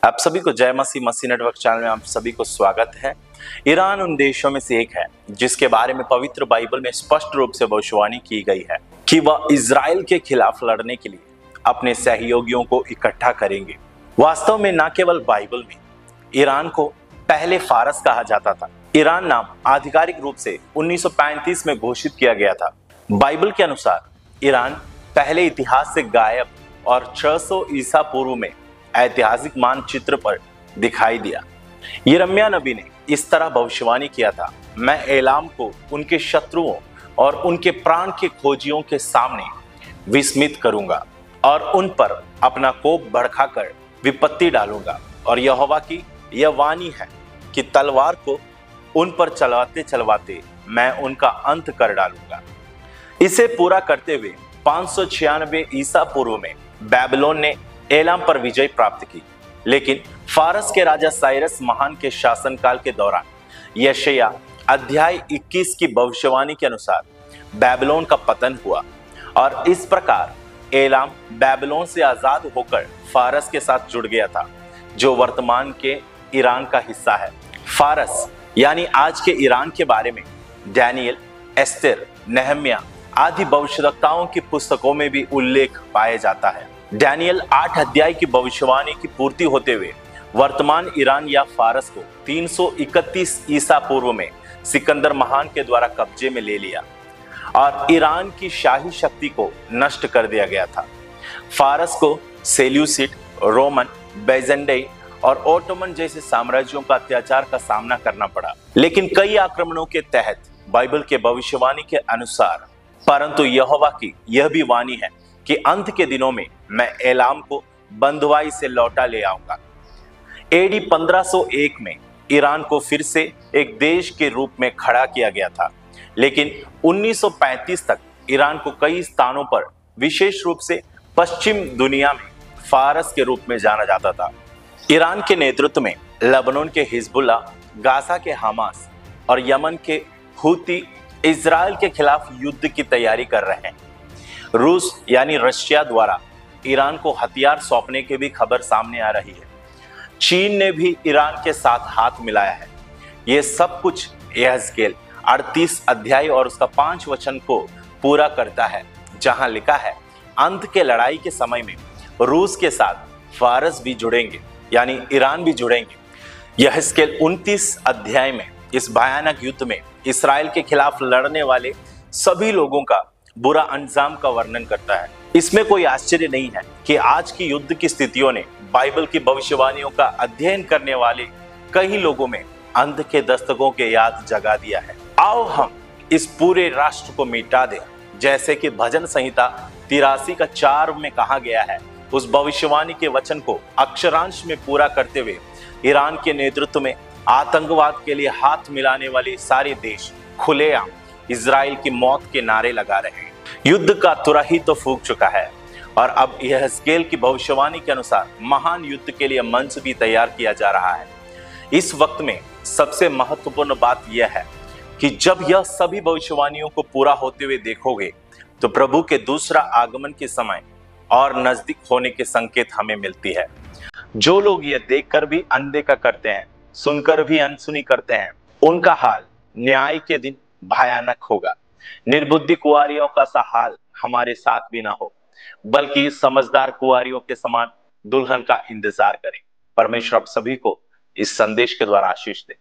आप सभी को जय मसीह मसीह नेटवर्क चैनल में आप सभी को स्वागत है। ईरान उन देशों में से एक है जिसके बारे में पवित्र बाइबल में स्पष्ट रूप से भविष्यवाणी की गई है कि वह इजराइल के खिलाफ लड़ने के लिए अपने सहयोगियों को इकट्ठा करेंगे। वास्तव में न केवल बाइबल में ईरान को पहले फारस कहा जाता था। ईरान नाम आधिकारिक रूप से 1935 में घोषित किया गया था। बाइबल के अनुसार ईरान पहले इतिहास से गायब और 600 ईसा पूर्व में ऐतिहासिक मानचित्र पर दिखाई दिया। यिर्मयाह नबी ने इस तरह भविष्यवाणी किया था, मैं एलाम को उनके शत्रुओं और उनके प्राण के खोजियों के सामने विस्मित करूंगा और उन पर अपना कोप भड़काकर विपत्ति डालूंगा। और यहोवा की यह वाणी है कि तलवार को उन पर चलवाते चलवाते मैं उनका अंत कर डालूंगा। इसे पूरा करते हुए 596 ईसा पूर्व में बेबीलोन ने एलाम पर विजय प्राप्त की, लेकिन फारस के राजा साइरस महान के शासनकाल के दौरान यशायाह अध्याय 21 की भविष्यवाणी के अनुसार बेबीलोन का पतन हुआ और इस प्रकार एलाम बेबीलोन से आजाद होकर फारस के साथ जुड़ गया था, जो वर्तमान के ईरान का हिस्सा है। फारस यानी आज के ईरान के बारे में डैनियल, एस्तेर, नेहम्याह आदि भविष्यवक्ताओं की पुस्तकों में भी उल्लेख पाया जाता है। डैनियल 8 अध्याय की भविष्यवाणी की पूर्ति होते हुए वर्तमान ईरान या फारस को 331 ईसा पूर्व में सिकंदर महान के द्वारा कब्जे में ले लिया और ईरान की शाही शक्ति को नष्ट कर दिया गया था। फारस को सेल्यूसिड, रोमन, बैजेंटाइन और ओटोमन जैसे साम्राज्यों का अत्याचार का सामना करना पड़ा, लेकिन कई आक्रमणों के तहत बाइबल के भविष्यवाणी के अनुसार, परंतु यहोवा की यह भी वाणी है कि अंत के दिनों में मैं एलाम को बंधुआई से लौटा ले आऊंगा। एडी 1501 में ईरान को फिर से एक देश के रूप में खड़ा किया गया था, लेकिन 1935 तक ईरान को कई स्थानों पर, विशेष रूप से पश्चिम दुनिया में, फारस के रूप में जाना जाता था। ईरान के नेतृत्व में लेबनान के हिजबुल्लाह, गाजा के हमास और यमन के हूती इजराइल के खिलाफ युद्ध की तैयारी कर रहे हैं। रूस यानी रशिया द्वारा ईरान को हथियार सौंपने की भी खबर सामने आ रही है। चीन ने भी ईरान के साथ हाथ मिलाया है। यह सब कुछ यहेजकेल 38 अध्याय और उसका 5 वचन को पूरा करता है, जहां लिखा है, अंत के लड़ाई के समय में रूस के साथ फारस भी जुड़ेंगे, यानी ईरान भी जुड़ेंगे। यहेजकेल 29 अध्याय में इस भयानक युद्ध में इसराइल के खिलाफ लड़ने वाले सभी लोगों का बुरा अंजाम का वर्णन करता है। इसमें कोई आश्चर्य नहीं है कि आज की युद्ध की स्थितियों ने बाइबल की भविष्यवाणियों का अध्ययन करने वाले कई लोगों में अंत के दस्तकों के याद जगा दिया है। आओ हम इस पूरे राष्ट्र को मिटा दें, जैसे कि भजन संहिता 83 का 4 में कहा गया है। उस भविष्यवाणी के वचन को अक्षरांश में पूरा करते हुए ईरान के नेतृत्व में आतंकवाद के लिए हाथ मिलाने वाले सारे देश खुलेआम इजराइल की मौत के नारे लगा रहे हैं। युद्ध का तुरही ही तो फूंक चुका है और अब यहेजकेल की भविष्यवाणी के अनुसार महान युद्ध के लिए मंच भी तैयार किया जा रहा है। इस वक्त में सबसे महत्वपूर्ण बात यह है कि जब यह सभी भविष्यवाणियों को पूरा होते हुए देखोगे तो प्रभु के दूसरा आगमन के समय और नजदीक होने के संकेत हमें मिलती है। जो लोग यह देखकर भी अनदेखा करते हैं, सुनकर भी अनसुनी करते हैं, उनका हाल न्याय के दिन भयानक होगा। निर्बुद्धि कुंवारियों का सा हाल हमारे साथ भी ना हो, बल्कि समझदार कुंवारियों के समान दुल्हन का इंतजार करें। परमेश्वर आप सभी को इस संदेश के द्वारा आशीष दे।